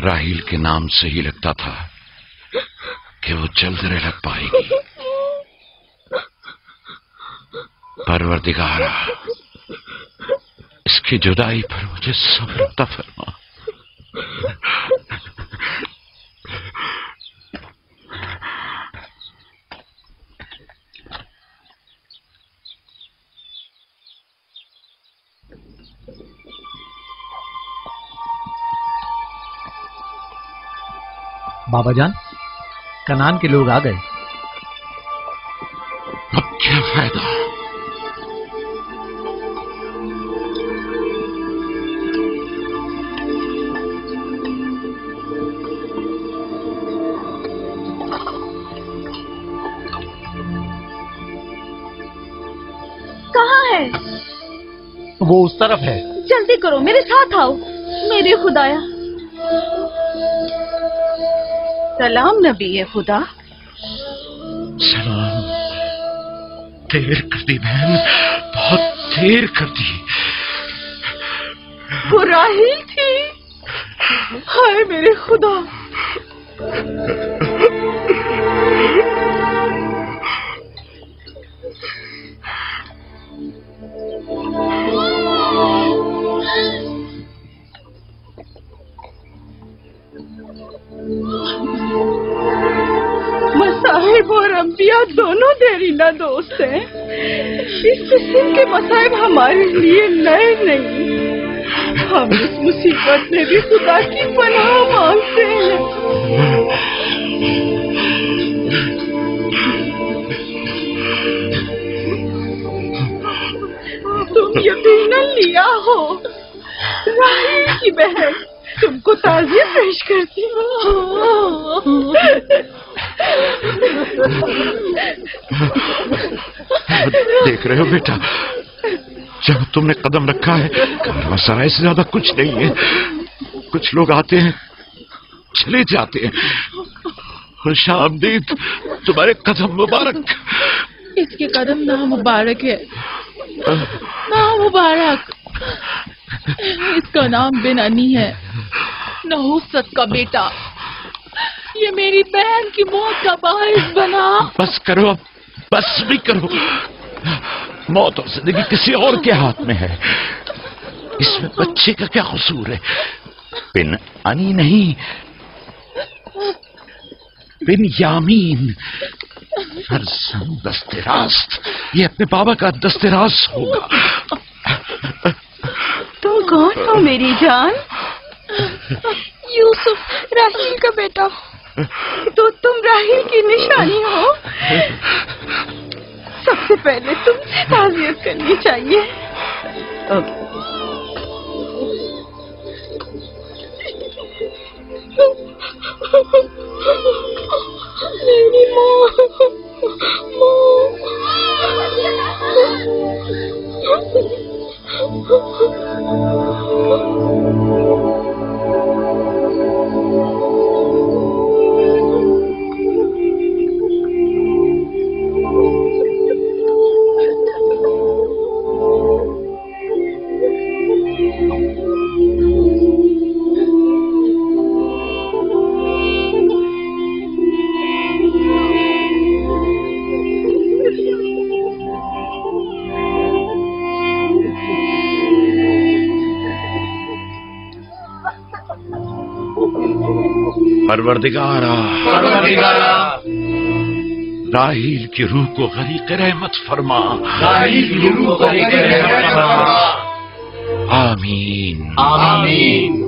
राहील के नाम से ही लगता था कि वो जल्द रह पाएगी। परवरदिगारा, इसकी जुदाई पर मुझे सब्र अता फरमा। बाबा जान, कनान के लोग आ गए। अब क्या फायदा? कहाँ है? वो उस तरफ है। जल्दी करो, मेरे साथ आओ। मेरे खुदाया। सलाम नबी खुदा। सलाम। देर कर दी बहन, बहुत देर कर दी। वो राहील थी। हाय मेरे खुदा। मसाहिब और अंबिया दोनों देरीना दोस्त हैं। इस किस्म के मसाहिब हमारे लिए नए नहीं। हम इस मुसीबत में भी खुदा की पनाह मांगते हैं। तुम यकीनन लिया हो। राहील की बहन तुमको ताज़ियत पेश करती हूँ। देख रहे हो बेटा, जब तुमने कदम रखा है, कारवांसराय से ज्यादा कुछ नहीं है। कुछ लोग आते हैं, चले जाते हैं। खुशामदीद तुम्हारे कदम मुबारक। इसके कदम ना मुबारक है, ना मुबारक। इसका नाम बिन अनी है, नहुसत का बेटा। ये मेरी बहन की मौत का बाइस बना। बस करो अब, बस भी करो। मौत और जिंदगी किसी और के हाथ में है। इसमें बच्चे का क्या कसूर है? बिन अनी नहीं, बिन यामीन। फरजंद दस्तरास्त, ये अपने बाबा का दस्तरास होगा। तुम कौन हो मेरी जान? यूसुफ, राहील का बेटा। तो तुम राहील की निशानी हो। सबसे पहले तुमसे ताज़ियत करनी चाहिए। मेरी माँ, परवरदिगारा, राहील की रूह को गरीक़ रहमत फरमा। राहील की रूह को गरीक़ रहमत फरमा। आमीन, आमीन।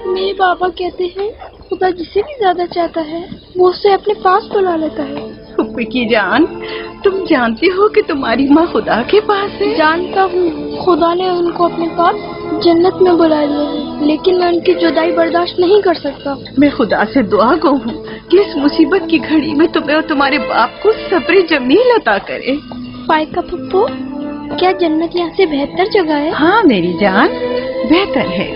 मेरे बाबा कहते हैं खुदा जिसे भी ज्यादा चाहता है वो उसे अपने पास बुला लेता है। विकी जान, तुम जानती हो कि तुम्हारी माँ खुदा के पास है? जानता हूँ, खुदा ने उनको अपने पास जन्नत में बुला लिया है, लेकिन मैं उनकी जुदाई बर्दाश्त नहीं कर सकता। मैं खुदा से दुआ गो हूँ कि इस मुसीबत की घड़ी में तुम्हें और तुम्हारे बाप को सब्र जमील अता करे। फाइका पप्पू, क्या जन्नत यहाँ से बेहतर जगह है? हाँ मेरी जान, बेहतर है।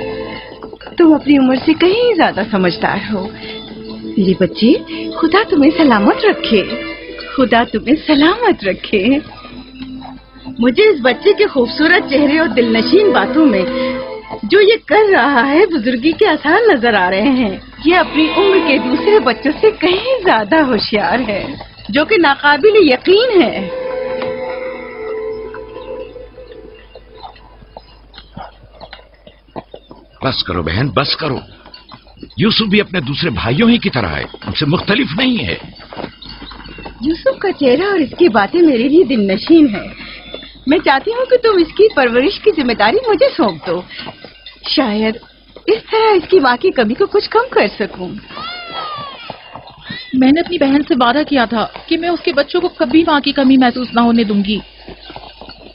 तुम अपनी उम्र से कहीं ज्यादा समझदार हो। मेरे बच्चे, खुदा तुम्हें सलामत रखे, खुदा तुम्हें सलामत रखे। मुझे इस बच्चे के खूबसूरत चेहरे और दिलनशीन बातों में जो ये कर रहा है, बुजुर्गी के आसार नजर आ रहे हैं। ये अपनी उम्र के दूसरे बच्चों से कहीं ज्यादा होशियार है, जो कि नाकाबिल यकीन है। बस करो बहन, बस करो। यूसुफ भी अपने दूसरे भाइयों ही की तरह है, हमसे मुख्तलिफ नहीं है। यूसुफ का चेहरा और इसकी बातें मेरे लिए दिलनशीन है। मैं चाहती हूँ कि तुम इसकी परवरिश की जिम्मेदारी मुझे सौंप दो। शायद इस तरह इसकी माँ की कमी को कुछ कम कर सकूं। मैंने अपनी बहन से वादा किया था कि मैं उसके बच्चों को कभी माँ की कमी महसूस ना होने दूंगी।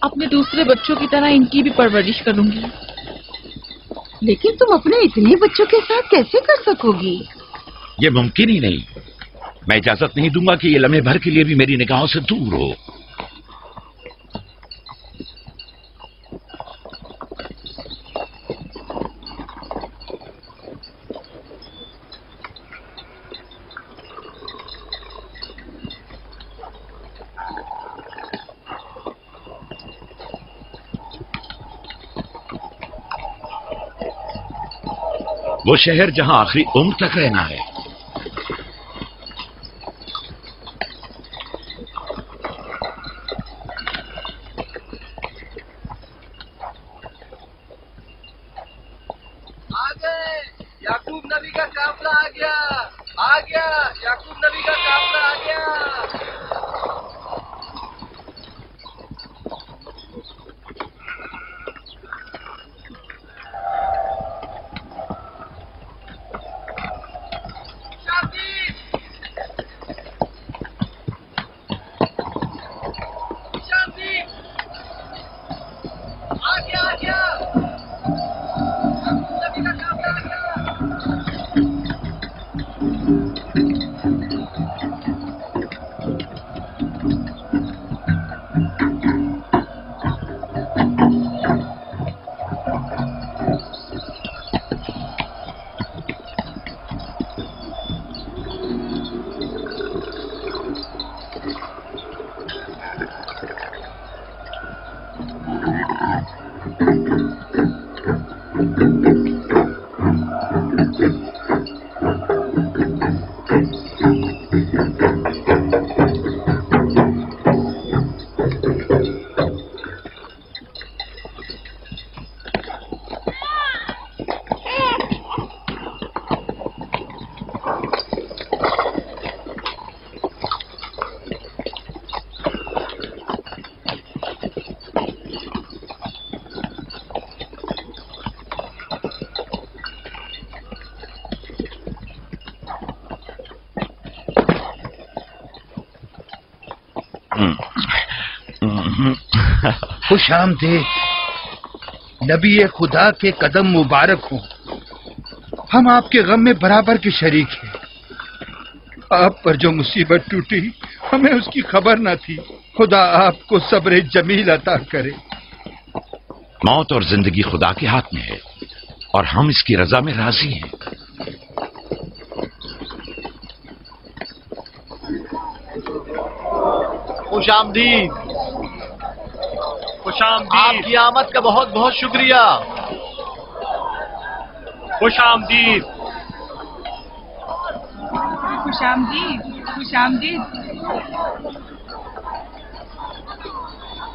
अपने दूसरे बच्चों की तरह इनकी भी परवरिश करूंगी। लेकिन तुम अपने इतने बच्चों के साथ कैसे कर सकोगी? ये मुमकिन ही नहीं। मैं इजाजत नहीं दूंगा कि ये लम्हे भर के लिए भी मेरी निगाहों से दूर हो। वो शहर जहां आखिरी उम्र तक रहना है। याकूब नबी का काफिला आ गया, याकूब नबी का काफिला आ गया। खुशामदीद, नबी खुदा के कदम मुबारक हों। हम आपके गम में बराबर के शरीक हैं। आप पर जो मुसीबत टूटी, हमें उसकी खबर न थी। खुदा आपको सब्र जमील अता करे। मौत और जिंदगी खुदा के हाथ में है और हम इसकी रजा में राजी हैं। खुशामदीद, आपकी आमद का बहुत बहुत शुक्रिया। खुशामदीद, खुशामदीद, खुशामदीद,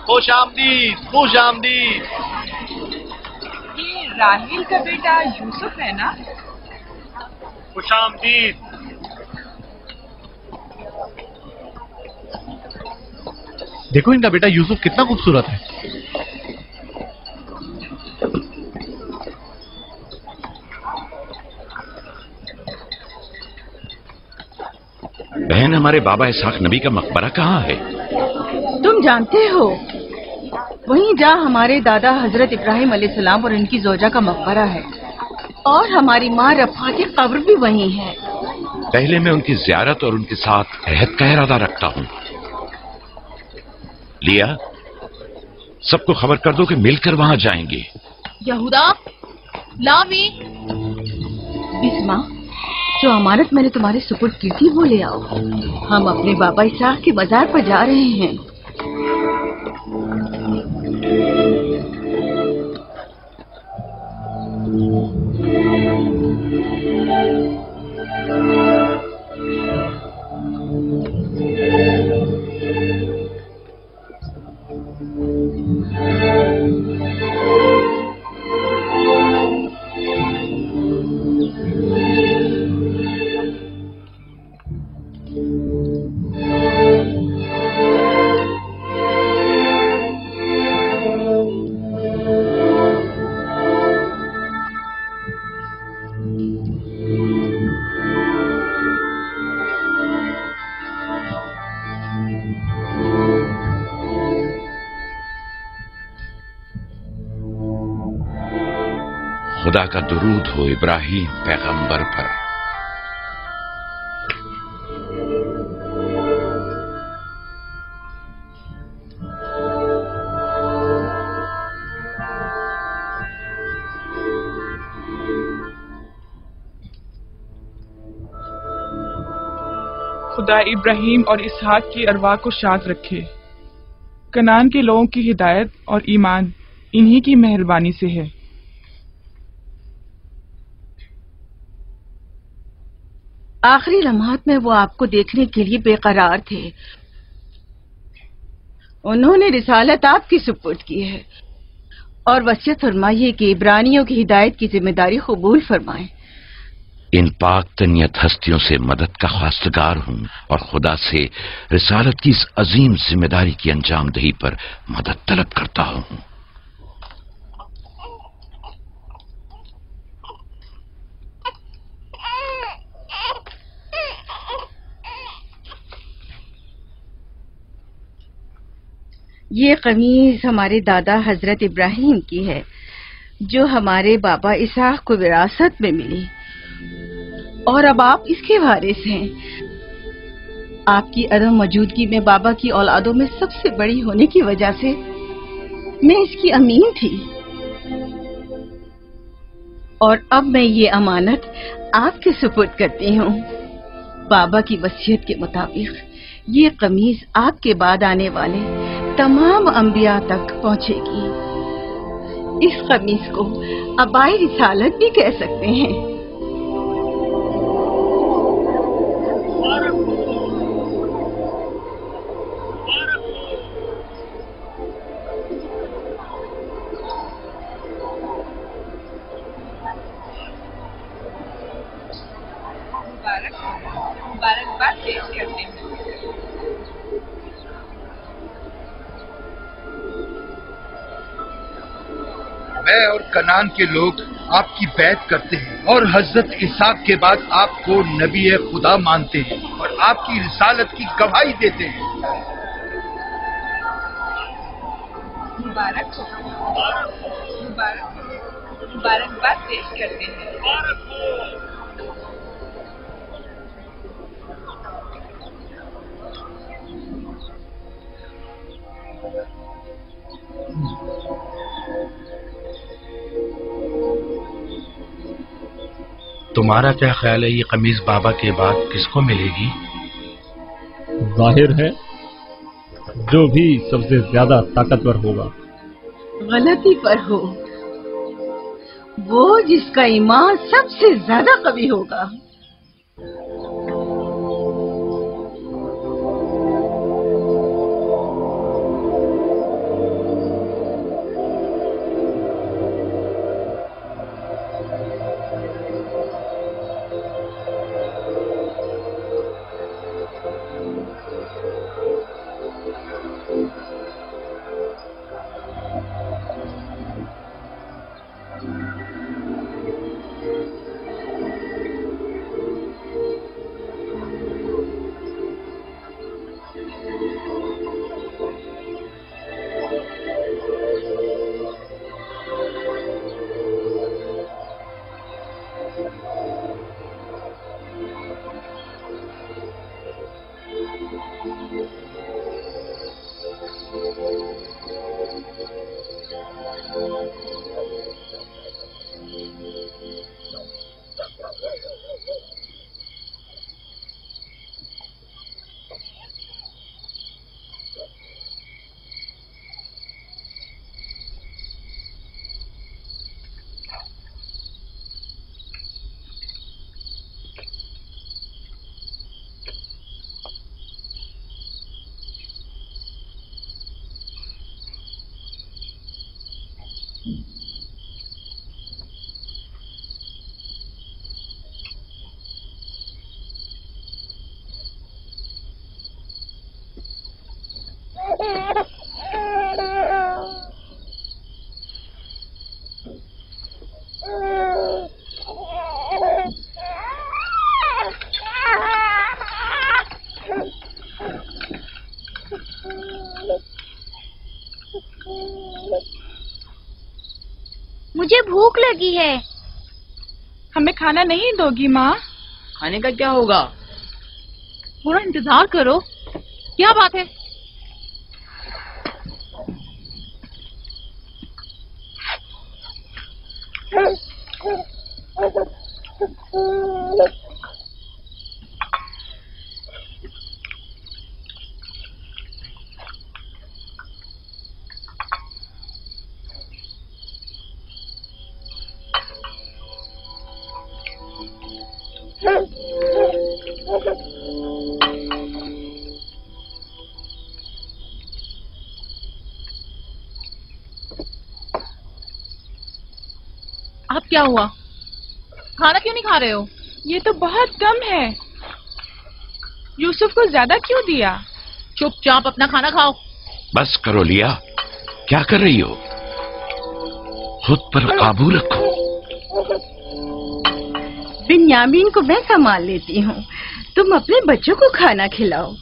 खुशामदीद, खुशामदीद। ये राहील का बेटा यूसुफ है ना? खुशामदीद। देखो इनका बेटा यूसुफ कितना खूबसूरत है। बहन, हमारे बाबा इसहाक नबी का मकबरा कहाँ है? तुम जानते हो, वहीं जहाँ हमारे दादा हजरत इब्राहिम अलैहिस्सलाम और इनकी जोजा का मकबरा है, और हमारी माँ रफा की कब्र भी वहीं है। पहले मैं उनकी ज़ियारत और उनके साथ रहत का इरादा रखता हूँ। लिया, सबको खबर कर दो कि मिलकर वहां जाएंगे। यहूदा, लावी। बिस्मा, जो अमानत मैंने तुम्हारे सुपुर्द की थी वो ले आओ। हम अपने बाबा इसहाक के मजार पर जा रहे हैं। खुदा का दुरूद हो इब्राहिम पैगंबर पर। खुदा इब्राहिम और इसहाक की अरवाह को शाद रखे। कनान के लोगों की हिदायत और ईमान इन्हीं की मेहरबानी से है। आखिरी लम्हात में वो आपको देखने के लिए बेकरार थे। उन्होंने रिसालत आपकी सुपुर्द की है और वसीयत फरमाइए कि इब्रानियों की हिदायत की जिम्मेदारी कबूल फरमाएं। इन पाक तनियत हस्तियों से मदद का ख्वास्तगार हूं और खुदा से रिसालत की इस अजीम जिम्मेदारी की अंजामदही पर मदद तलब करता हूं। ये कमीज हमारे दादा हजरत इब्राहिम की है, जो हमारे बाबा इसहाक को विरासत में मिली, और अब आप इसके वारिस हैं। आपकी अदम मौजूदगी में बाबा की औलादों में सबसे बड़ी होने की वजह से मैं इसकी अमीन थी, और अब मैं ये अमानत आपके सुपुर्द करती हूँ। बाबा की वसीयत के मुताबिक ये कमीज आपके बाद आने वाले तमाम अंबिया तक पहुँचेगी। इस कमीज को अबाए रिसालत भी कह सकते हैं। मुबारकबाद पेश करते हैं। मैं और कनान के लोग आपकी बैत करते हैं और हजरत इसहाक के बाद आपको नबी खुदा मानते हैं और आपकी रिसालत की गवाही देते हैं। मुबारकबाद पेश करते हैं। तुम्हारा क्या ख्याल है, ये कमीज बाबा के बाद किसको मिलेगी? जाहिर है जो भी सबसे ज्यादा ताकतवर होगा। गलती पर हो, वो जिसका ईमान सबसे ज्यादा कवी होगा। लगी है। हमें खाना नहीं दोगी माँ? खाने का क्या होगा? थोड़ा इंतजार करो। क्या बात है? अब क्या हुआ? खाना क्यों नहीं खा रहे हो? ये तो बहुत कम है। यूसुफ को ज्यादा क्यों दिया? चुपचाप अपना खाना खाओ। बस करो लिया, क्या कर रही हो? खुद पर काबू रखो। बिन्यामीन को मैं संभाल लेती हूँ, तुम अपने बच्चों को खाना खिलाओ।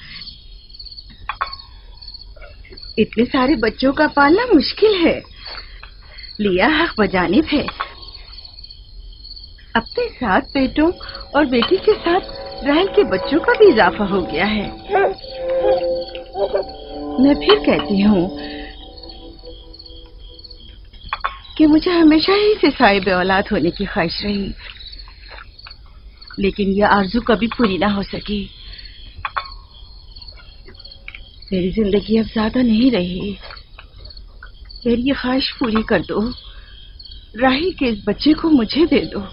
इतने सारे बच्चों का पालना मुश्किल है। लिया हक बजानिब है। अपने 7 बेटों और बेटी के साथ राहल के बच्चों का भी इजाफा हो गया है। मैं फिर कहती हूँ कि मुझे हमेशा ही से साहिब औलाद होने की ख्वाहिश रही, लेकिन यह आरज़ू कभी पूरी ना हो सकी। मेरी जिंदगी अब ज्यादा नहीं रही। मेरी ये ख्वाहिश पूरी कर दो। राही के इस बच्चे को मुझे दे दो।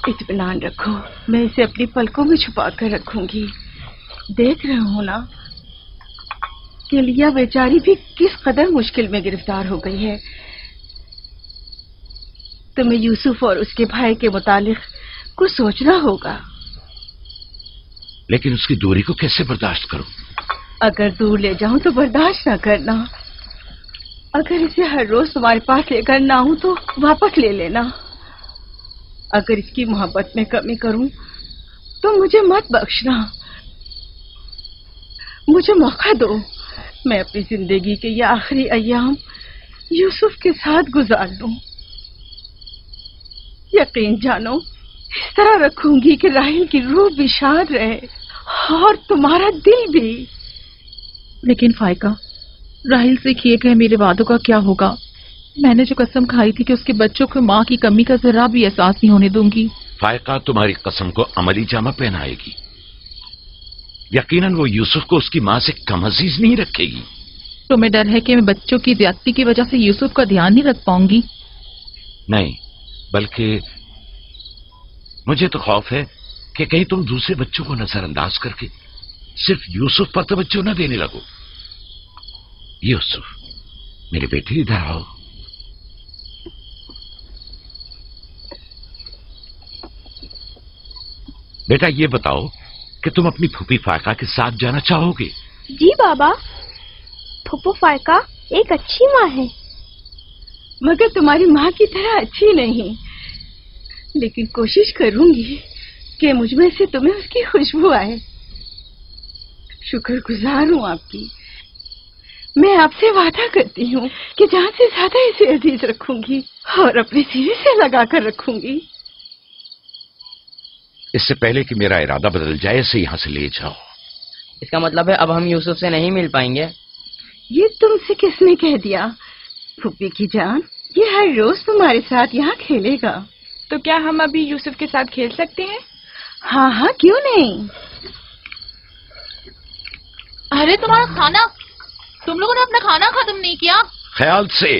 इत्मीनान रखो, मैं इसे अपनी पलकों में छुपा कर रखूंगी। देख रहे हो ना कि लिया बेचारी भी किस कदर मुश्किल में गिरफ्तार हो गई है। तुम्हें यूसुफ और उसके भाई के मुतालिक कुछ सोचना होगा। लेकिन उसकी दूरी को कैसे बर्दाश्त करूं? अगर दूर ले जाऊं तो बर्दाश्त ना करना। अगर इसे हर रोज तुम्हारे पास लेकर ना आऊं तो वापस ले लेना। अगर इसकी मोहब्बत में कमी करूं तो मुझे मत बख्शना। मुझे मौका दो, मैं अपनी जिंदगी के ये आखिरी अय्याम यूसुफ के साथ गुजार दूं। यकीन जानो, इस तरह रखूंगी कि राहिल की रूह भी शाद रहे और तुम्हारा दिल भी। लेकिन फायका, राहिल से किए गए मेरे वादों का क्या होगा? मैंने जो कसम खाई थी कि उसके बच्चों को माँ की कमी का जरा भी एहसास नहीं होने दूंगी। फायका तुम्हारी कसम को अमली जामा पहनाएगी। यकीनन वो यूसुफ को उसकी माँ से कम अजीज नहीं रखेगी। तुम्हें डर है कि मैं बच्चों की ज्यादती की वजह से यूसुफ का ध्यान नहीं रख पाऊंगी? नहीं, बल्कि मुझे तो खौफ है कि कहीं तुम दूसरे बच्चों को नजरअंदाज करके सिर्फ यूसुफ पर तवज्जो न देने लगो। यूसुफ, मेरे बेटे इधर आओ। बेटा, ये बताओ कि तुम अपनी फूफी फायका के साथ जाना चाहोगे? जी बाबा, फूफू फायका एक अच्छी माँ है। मगर तुम्हारी माँ की तरह अच्छी नहीं, लेकिन कोशिश करूंगी कि मुझमें से तुम्हें उसकी खुशबू आए। शुक्रगुजार हूँ आपकी। मैं आपसे वादा करती हूँ कि जान से ज्यादा इसे अजीज रखूंगी और अपने सीने से लगा कर रखूंगी। इससे पहले कि मेरा इरादा बदल जाए, इसे यहाँ से ले जाओ। इसका मतलब है अब हम यूसुफ से नहीं मिल पाएंगे? ये तुमसे किसने कह दिया? फूफी की जान, ये हर रोज तुम्हारे साथ यहाँ खेलेगा। तो क्या हम अभी यूसुफ के साथ खेल सकते हैं? हाँ हाँ, क्यों नहीं। अरे तुम्हारा खाना, तुम लोगों ने अपना खाना खत्म नहीं किया? ख्याल से।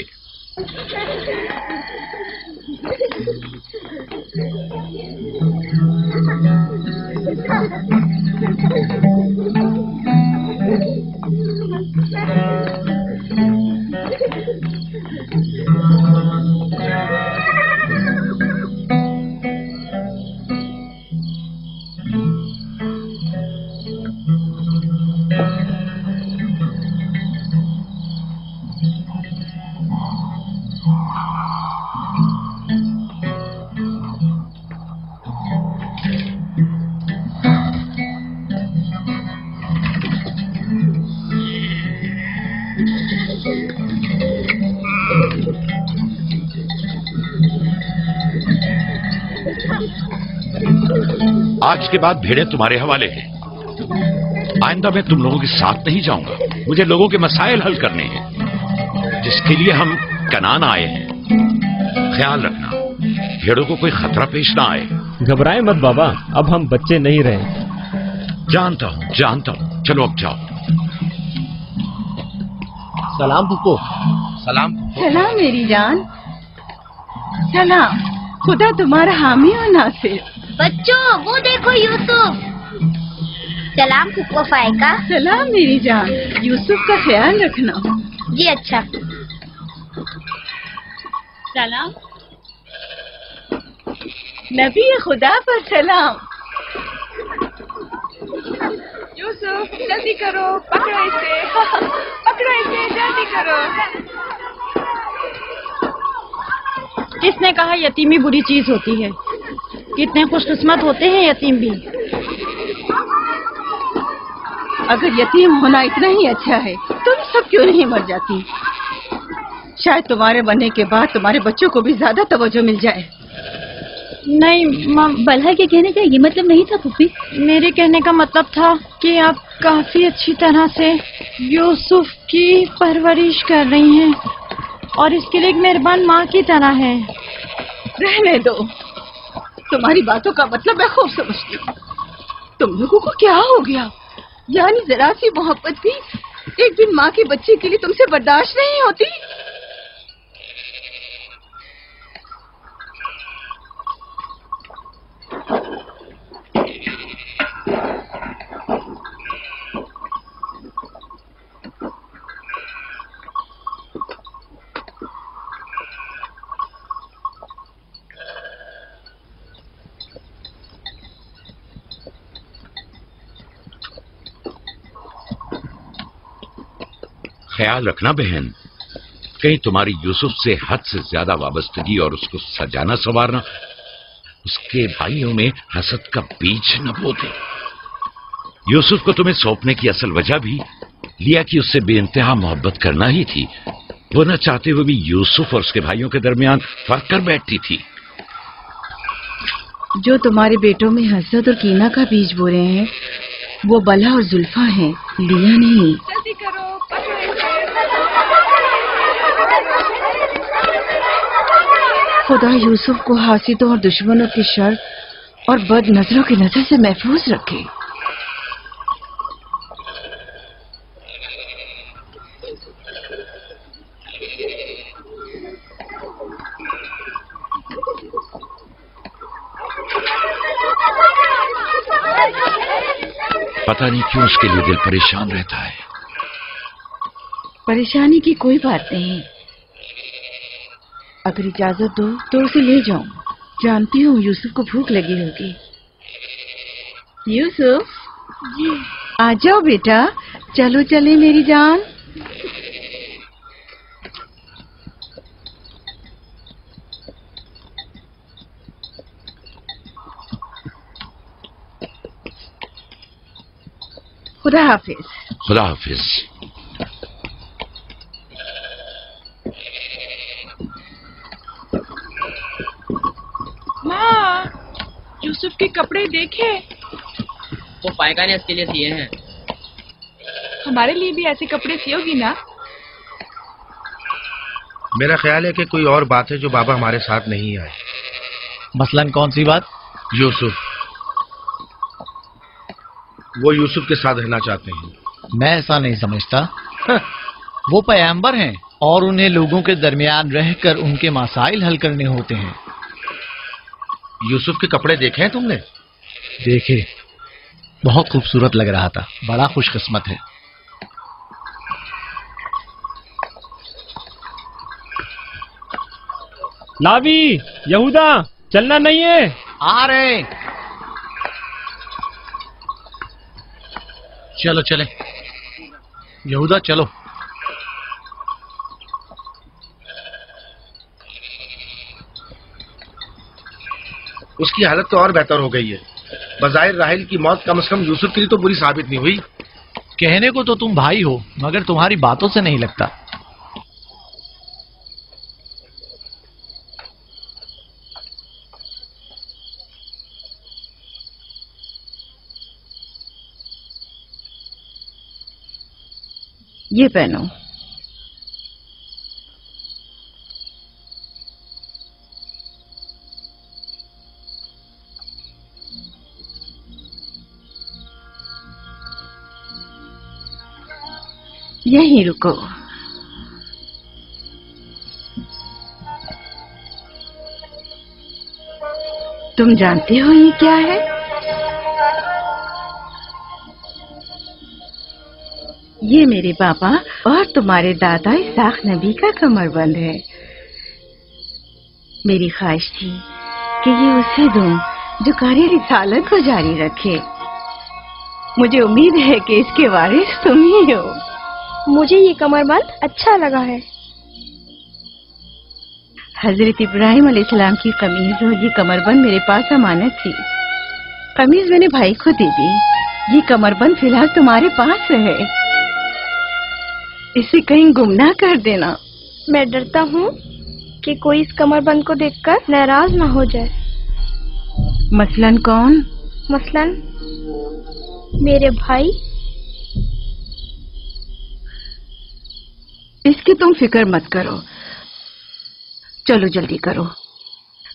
आज के बाद भेड़ें तुम्हारे हवाले हैं। आइंदा मैं तुम लोगों के साथ नहीं जाऊंगा। मुझे लोगों के मसाइल हल करने हैं, जिसके लिए हम कनान आए हैं। ख्याल रखना भेड़ों को कोई खतरा पेश ना आए। घबराए मत बाबा, अब हम बच्चे नहीं रहे। जानता हूँ। चलो अब जाओ। सलाम फुप्पो। सलाम। सलाम मेरी जान। सलाम। खुदा तुम्हारा हामी हो नासिर। बच्चों वो देखो यूसुफ। सलाम फुप्पो फायका। सलाम मेरी जान। यूसुफ का ख्याल रखना। जी अच्छा। सलाम। नबी खुदा पर सलाम। यूसुफ जल्दी करो, पकड़ो इसे। पकड़ो इसे, जल्दी करो। किसने कहा यतीमी बुरी चीज होती है? कितने खुशकिस्मत होते हैं यतीम भी। अगर यतीम होना इतना ही अच्छा है, तुम सब क्यों नहीं मर जाती? शायद तुम्हारे बनने के बाद तुम्हारे बच्चों को भी ज्यादा तवज्जो मिल जाए। नहीं बल्हा के कहने का ये मतलब नहीं था पुप्पी। मेरे कहने का मतलब था कि आप काफी अच्छी तरह से यूसुफ की परवरिश कर रही हैं और इसके लिए एक मेहरबान माँ की तरह है। रहने दो, तुम्हारी बातों का मतलब मैं खूब समझती हूँ। तुम लोगों को क्या हो गया? यानी जरा सी मोहब्बत भी एक दिन माँ के बच्चे के लिए तुमसे बर्दाश्त नहीं होती? ख्याल रखना बहन, कहीं तुम्हारी यूसुफ से हद से ज्यादा वाबस्तगी और उसको सजाना संवारना उसके भाइयों में हसद का बीज न बो दे। यूसुफ को तुम्हें सौंपने की असल वजह भी लिया कि उससे बेइंतहा मोहब्बत करना ही थी। वो न चाहते हुए भी यूसुफ और उसके भाइयों के दरमियान फर्क कर बैठती थी। जो तुम्हारे बेटों में हसद और कीना का बीज बो रहे हैं वो बला और जुल्फा हैं, लिया नहीं। जल्दी करो, पकड़ो इसे। खुदा यूसुफ को हासिदों और दुश्मनों की शर और बद नजरों की नजर से महफूज रखे। पता नहीं क्यों उसके लिए दिल परेशान रहता है। परेशानी की कोई बात नहीं। अगर इजाजत दो तो उसे ले जाऊं। जानती हूँ यूसुफ को भूख लगी होगी। यूसुफ जी, आ जाओ बेटा, चलो चले मेरी जान। खुदा हाफिज। खुदा हाफिज। माँ, यूसुफ के कपड़े देखे? वो फायका ने इसके लिए सिए हैं। हमारे लिए भी ऐसे कपड़े सियोगी ना? मेरा ख्याल है कि कोई और बात है जो बाबा हमारे साथ नहीं आए। मसलन कौन सी बात? यूसुफ। वो यूसुफ के साथ रहना चाहते हैं। मैं ऐसा नहीं समझता। वो पैगंबर हैं और उन्हें लोगों के दरमियान रहकर उनके मसाइल हल करने होते हैं। यूसुफ के कपड़े देखे हैं तुमने? देखे, बहुत खूबसूरत लग रहा था। बड़ा खुशकिस्मत है। लावी, यहूदा, चलना नहीं है। आ रहे। चलो चले यहूदा, चलो। उसकी हालत तो और बेहतर हो गई है। बज़ाहिर राहिल की मौत कम से कम यूसुफ के लिए तो बुरी साबित नहीं हुई। कहने को तो तुम भाई हो, मगर तुम्हारी बातों से नहीं लगता। ये पहनो। यहीं रुको। तुम जानते हो ये क्या है? ये मेरे पापा और तुम्हारे दादा इसाक नबी का कमरबंद है। मेरी ख्वाहिश थी कि ये उसे दूं जो कार्य रिसालत को जारी रखे। मुझे उम्मीद है कि इसके वारिस तुम ही हो। मुझे ये कमरबंद अच्छा लगा है। हजरत इब्राहिम अलैहिस्सलाम की कमीज और ये कमरबंद मेरे पास अमानत थी। कमीज मैंने भाई को दे दी, ये कमरबंद फिलहाल तुम्हारे पास रहे। इसे कहीं गुम ना कर देना। मैं डरता हूँ कि कोई इस कमरबंद को देखकर नाराज ना हो जाए। मसलन कौन? मसलन मेरे भाई। इसकी तुम फिक्र मत करो। चलो जल्दी करो,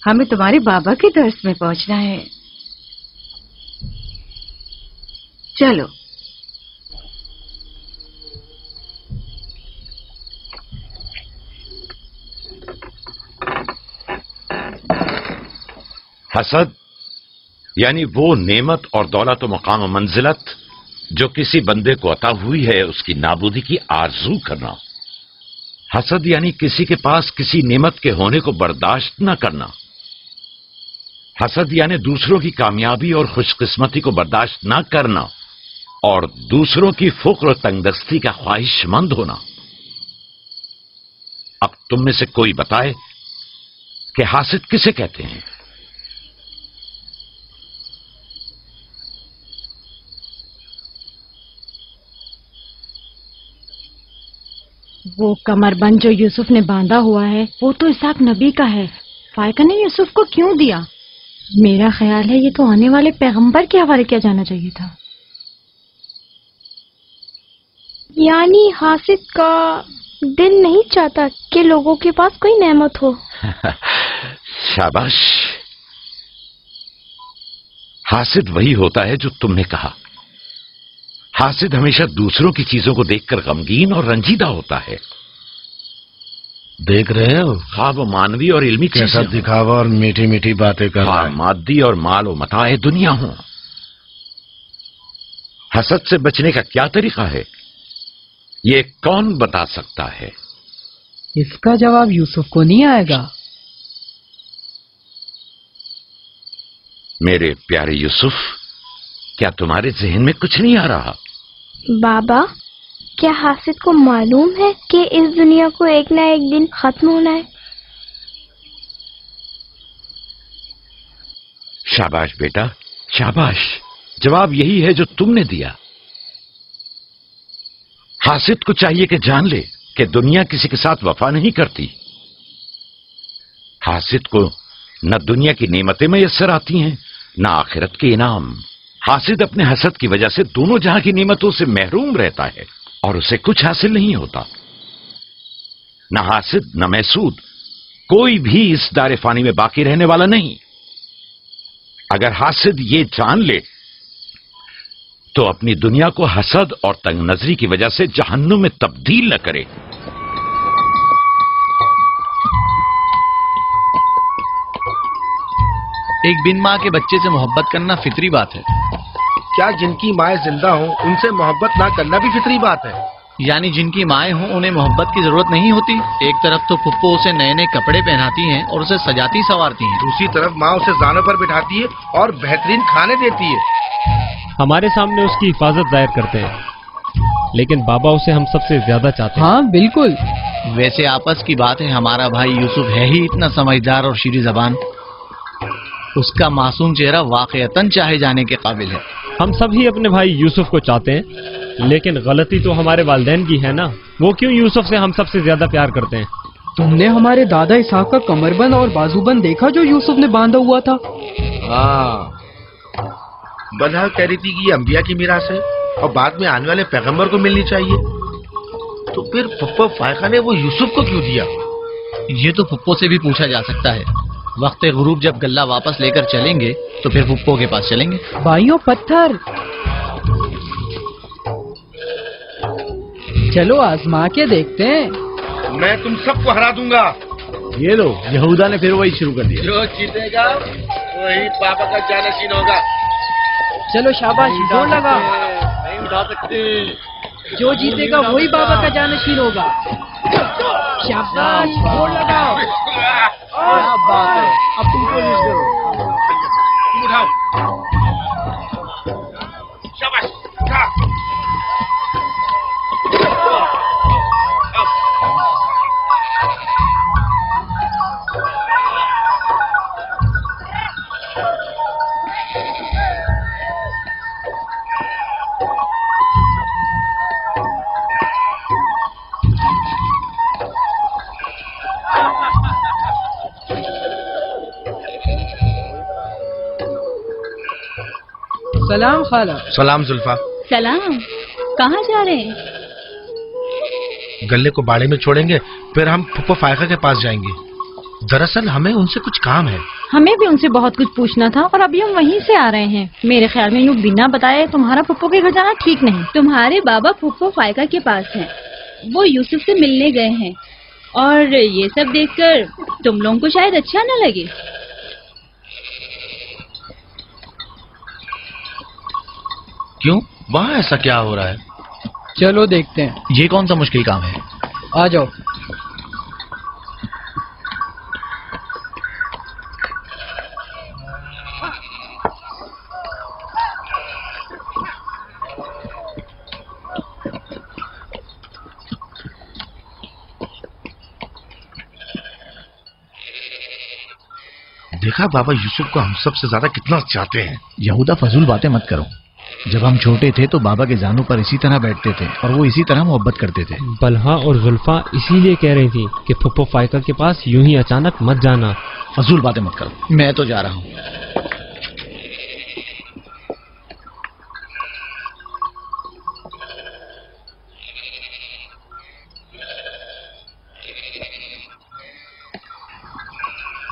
हमें तुम्हारे बाबा के दर्स में पहुंचना है। चलो। हसद यानी वो नेमत और दौलत व मकाम व मंजिलत जो किसी बंदे को अता हुई है उसकी नाबूदी की आरजू करना। हसद यानी किसी के पास किसी नेमत के होने को बर्दाश्त न करना। हसद यानी दूसरों की कामयाबी और खुशकिस्मती को बर्दाश्त न करना और दूसरों की फुक्र और तंगदस्ती का ख्वाहिशमंद होना। अब तुम में से कोई बताए कि हासिद किसे कहते हैं? वो कमरबंद जो यूसुफ ने बांधा हुआ है वो तो इसाक नबी का है। फायका ने यूसुफ को क्यों दिया? मेरा ख्याल है ये तो आने वाले पैगंबर के हवाले किया जाना चाहिए था। यानी हासिद का दिल नहीं चाहता कि लोगों के पास कोई नेमत हो। शाबाश। हासिद वही होता है जो तुमने कहा। हासिद हमेशा दूसरों की चीजों को देखकर गमगीन और रंजीदा होता है। देख रहे हो ख्वाब मानवी और इल्मी कैसा दिखावा और मीठी मीठी बातें कर रहा है। मादी और माल व मताए दुनिया हो। हसद से बचने का क्या तरीका है ये कौन बता सकता है? इसका जवाब यूसुफ को नहीं आएगा। मेरे प्यारे यूसुफ, क्या तुम्हारे जहन में कुछ नहीं आ रहा? बाबा, क्या हासिद को मालूम है कि इस दुनिया को एक ना एक दिन खत्म होना है? शाबाश बेटा, शाबाश। जवाब यही है जो तुमने दिया। हासिद को चाहिए कि जान ले कि दुनिया किसी के साथ वफा नहीं करती। हासिद को न दुनिया की नेमतें मैसर आती हैं न आखिरत के इनाम। हासिद अपने हसद की वजह से दोनों जहां की नेमतों से महरूम रहता है और उसे कुछ हासिल नहीं होता। न हासिद न महसूद, कोई भी इस दारे फानी में बाकी रहने वाला नहीं। अगर हासिद ये जान ले तो अपनी दुनिया को हसद और तंग नजरी की वजह से जहन्नुम में तब्दील न करे। एक बिन माँ के बच्चे से मोहब्बत करना फितरी बात है। क्या जिनकी माएँ जिंदा हों उनसे मोहब्बत ना करना भी फितरी बात है? यानी जिनकी माएँ हों उन्हें मोहब्बत की जरूरत नहीं होती। एक तरफ तो फुप्पो उसे नए नए कपड़े पहनाती हैं और उसे सजाती संवारती हैं, दूसरी तरफ माँ उसे जानों पर बिठाती है और बेहतरीन खाने देती है। हमारे सामने उसकी हिफाजत जाहिर करते हैं, लेकिन बाबा उसे हम सबसे ज्यादा चाहते हैं। हाँ बिल्कुल। वैसे आपस की बात है, हमारा भाई यूसुफ है ही इतना समझदार और शीरी जबान। उसका मासूम चेहरा वाकईतन चाहे जाने के काबिल है। हम सभी अपने भाई यूसुफ को चाहते हैं, लेकिन गलती तो हमारे वालिदैन की है ना। वो क्यों यूसुफ से हम सबसे ज्यादा प्यार करते हैं? तुमने हमारे दादा इसाक का कमरबंद और बाजूबंद देखा जो यूसुफ ने बांधा हुआ था? हाँ, बलहा कह रही थी कि ये अंबिया की मीरास है और बाद में आने वाले पैगंबर को मिलनी चाहिए। तो फिर फुप्पो फायका ने वो यूसुफ को क्यों दिया? ये तो फुप्पो से भी पूछा जा सकता है। वक्त गुरूब जब गल्ला वापस लेकर चलेंगे तो फिर फुप्पो के पास चलेंगे। भाइयों पत्थर, चलो आजमा के देखते हैं। मैं तुम सबको हरा दूंगा। ये लो, यहूदा ने फिर वही शुरू कर दिया। जो जीतेगा वही पापा का जानशीन होगा। चलो शाबाश, जोर लगा। नहीं उठा सकते। जो जीतेगा वही बाबा का जानशीन होगा। शाबाश, जोर लगाओ। क्या बात है, अब तुम कोशिश करो। तुम उठाओ। शाबाश, उठा। सलाम खाला। सलाम जुल्फा। सलाम। कहाँ जा रहे हैं? गल्ले को बाड़े में छोड़ेंगे, फिर हम फुप्पो फायका के पास जाएंगे। दरअसल हमें उनसे कुछ काम है। हमें भी उनसे बहुत कुछ पूछना था और अभी हम वहीं से आ रहे हैं। मेरे ख्याल में यूँ बिना बताए तुम्हारा फुप्पो के घर जाना ठीक नहीं। तुम्हारे बाबा फुप्पो फायका के पास हैं। वो यूसुफ से मिलने गए हैं और ये सब देखकर तुम लोगों को शायद अच्छा न लगे। क्यों? वहाँ ऐसा क्या हो रहा है? चलो देखते हैं। ये कौन सा मुश्किल काम है? आ जाओ। देखा बाबा यूसुफ को हम सबसे ज्यादा कितना चाहते हैं। यहूदा फजूल बातें मत करो। जब हम छोटे थे तो बाबा के जानू पर इसी तरह बैठते थे और वो इसी तरह मोहब्बत करते थे। बलहा और जुल्फा इसीलिए कह रही थी कि फुप्पो फायका के पास यूं ही अचानक मत जाना। फजूल बातें मत करो, मैं तो जा रहा हूँ।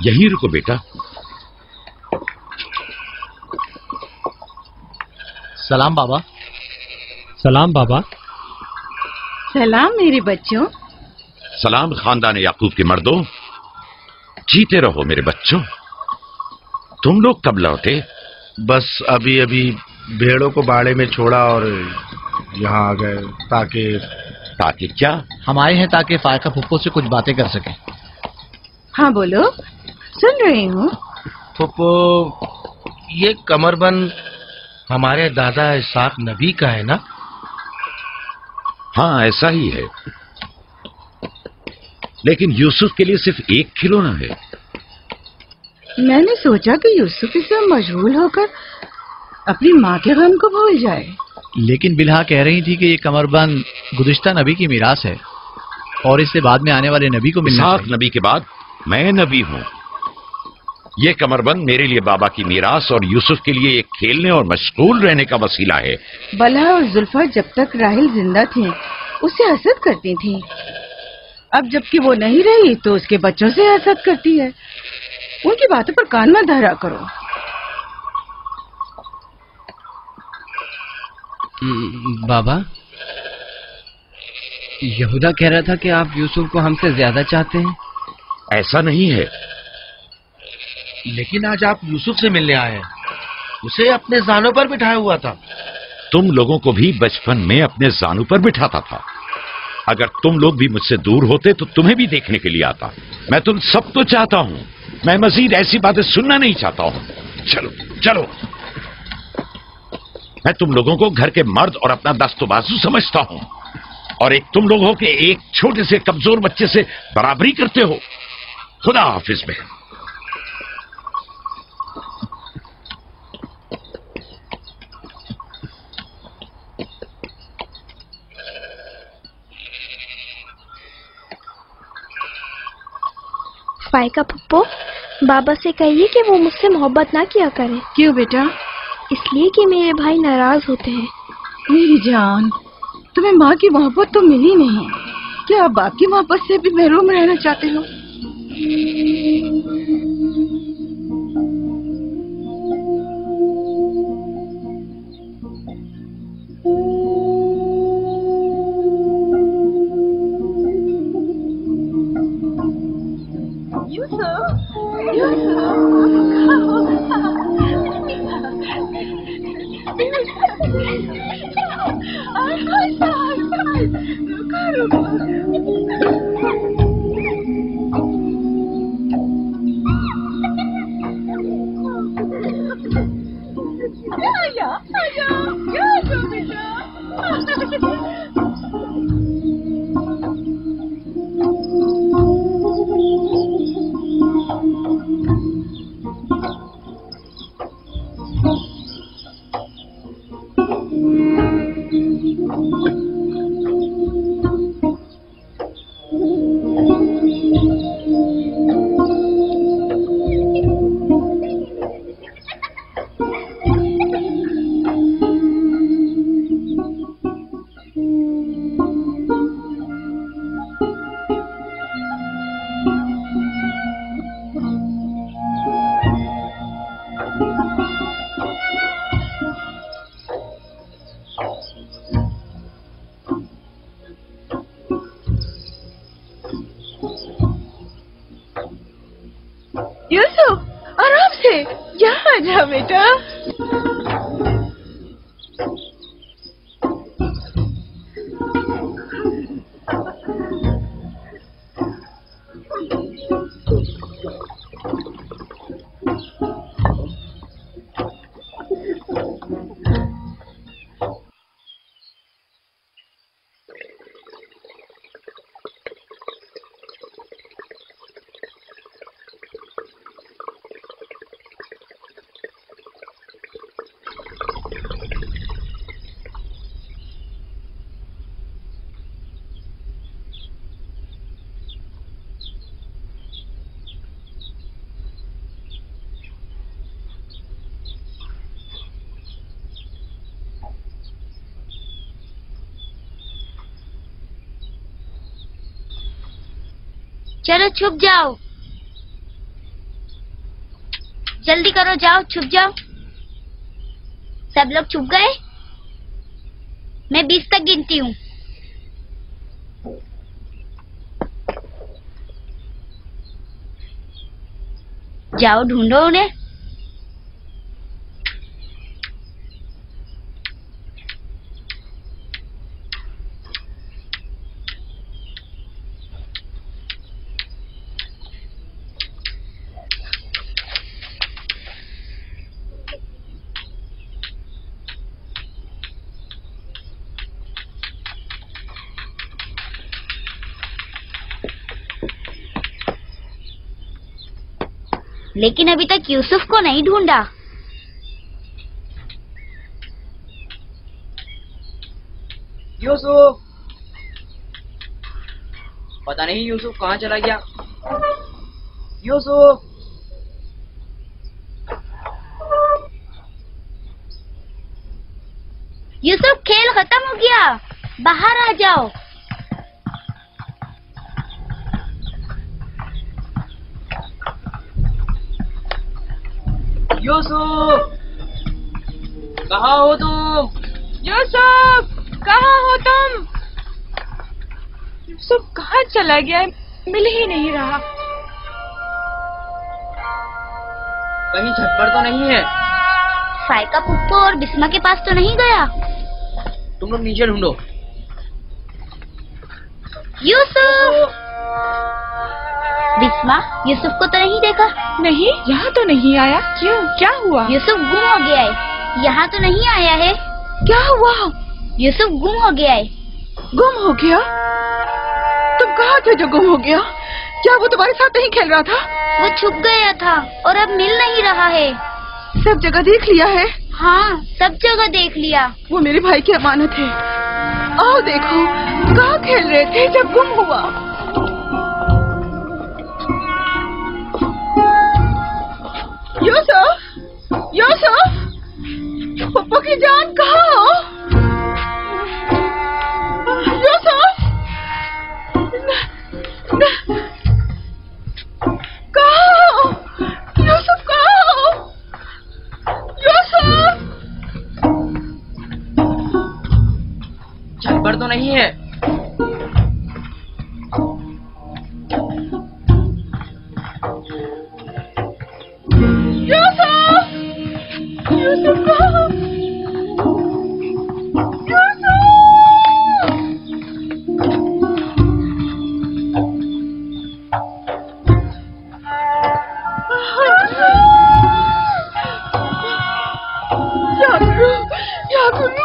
यहीं रुको बेटा। सलाम बाबा। सलाम बाबा। सलाम मेरे बच्चों। सलाम खानदान याकूब के मर्दों। जीते रहो मेरे बच्चों। तुम लोग कब लौटे? बस अभी अभी भेड़ों को बाड़े में छोड़ा और यहाँ आ गए। ताकि क्या? हम आए हैं ताकि फायका फुप्पो से कुछ बातें कर सकें। हाँ बोलो, सुन रही हूँ। फुप्पो, ये कमरबंद हमारे दादा इसाक नबी का है ना? हाँ ऐसा ही है, लेकिन यूसुफ के लिए सिर्फ एक खिलौना है। मैंने सोचा कि यूसुफ इसमें मशगूल होकर अपनी माँ के गम को भूल जाए। लेकिन बिलहा कह रही थी कि ये कमरबंद गुज़िश्ता नबी की मीरास है और इससे बाद में आने वाले नबी को मिलना चाहिए। इसाक नबी के बाद मैं नबी हूँ। ये कमरबंद मेरे लिए बाबा की मीरास और यूसुफ के लिए एक खेलने और मशगूल रहने का वसीला है। बलहा और जुल्फा जब तक राहिल जिंदा थी उसे हसद करती थी। अब जबकि वो नहीं रही तो उसके बच्चों से हसद करती है। उनकी बातों पर कान मत धरा करो। बाबा, यहूदा कह रहा था कि आप यूसुफ को हमसे ज्यादा चाहते हैं। ऐसा नहीं है। लेकिन आज आप यूसुफ से मिलने आए हैं। उसे अपने जानों पर बिठाया हुआ था। तुम लोगों को भी बचपन में अपने जानों पर बिठाता था। अगर तुम लोग भी मुझसे दूर होते तो तुम्हें भी देखने के लिए आता। मैं तुम सब तो चाहता हूँ, मैं मजीद ऐसी बातें सुनना नहीं चाहता हूँ। चलो चलो। मैं तुम लोगों को घर के मर्द और अपना दस्तबाजू समझता हूँ और एक तुम लोगों के एक छोटे से कमजोर बच्चे से बराबरी करते हो। खुदा हाफिज बहन। फायका फुप्पो, बाबा से कहिए कि वो मुझसे मोहब्बत ना किया करे। क्यों बेटा? इसलिए कि मेरे भाई नाराज होते हैं। मेरी जान, तुम्हें माँ की मोहब्बत तो मिली नहीं। क्या बाकी मोहब्बत से भी महरूम रहना चाहते हो? बेटा चलो छुप जाओ, जल्दी करो, जाओ छुप जाओ। सब लोग छुप गए? मैं 20 तक गिनती हूँ। जाओ ढूंढो उन्हें। लेकिन अभी तक यूसुफ को नहीं ढूंढा। यूसुफ, पता नहीं यूसुफ कहाँ चला गया। यूसुफ, यूसुफ खेल खत्म हो गया, बाहर आ जाओ। यूसुफ, कहाँ हो तुम? यूसुफ, कहाँ हो तुम? यूसुफ कहाँ चला गया? मिल ही नहीं रहा। कहीं छत पर तो नहीं है? फायका पुप्पो और बिस्मा के पास तो नहीं गया? तुम लोग नीचे ढूंढो। यूसुफ, बिस्मा, यूसुफ को तो नहीं देखा? नहीं, यहाँ तो नहीं आया। क्यों, क्या हुआ? यूसुफ गुम हो गया है, यहाँ तो नहीं आया है। क्या हुआ? यूसुफ गुम हो गया है। गुम हो गया? तुम कहाँ थे जो गुम हो गया? क्या वो तुम्हारे साथ नहीं खेल रहा था? वो छुप गया था और अब मिल नहीं रहा है। सब जगह देख लिया है? हाँ, सब जगह देख लिया। वो मेरे भाई की अमानत है। आओ देखो, कहाँ खेल रहे थे जब गुम हुआ? यूसुफ, यूसुफ, पप्पा की जान कहाँ हो? यूसुफ, छप्पर तो नहीं है? यूसुफ! यूसुफ कहाँ? याकूब!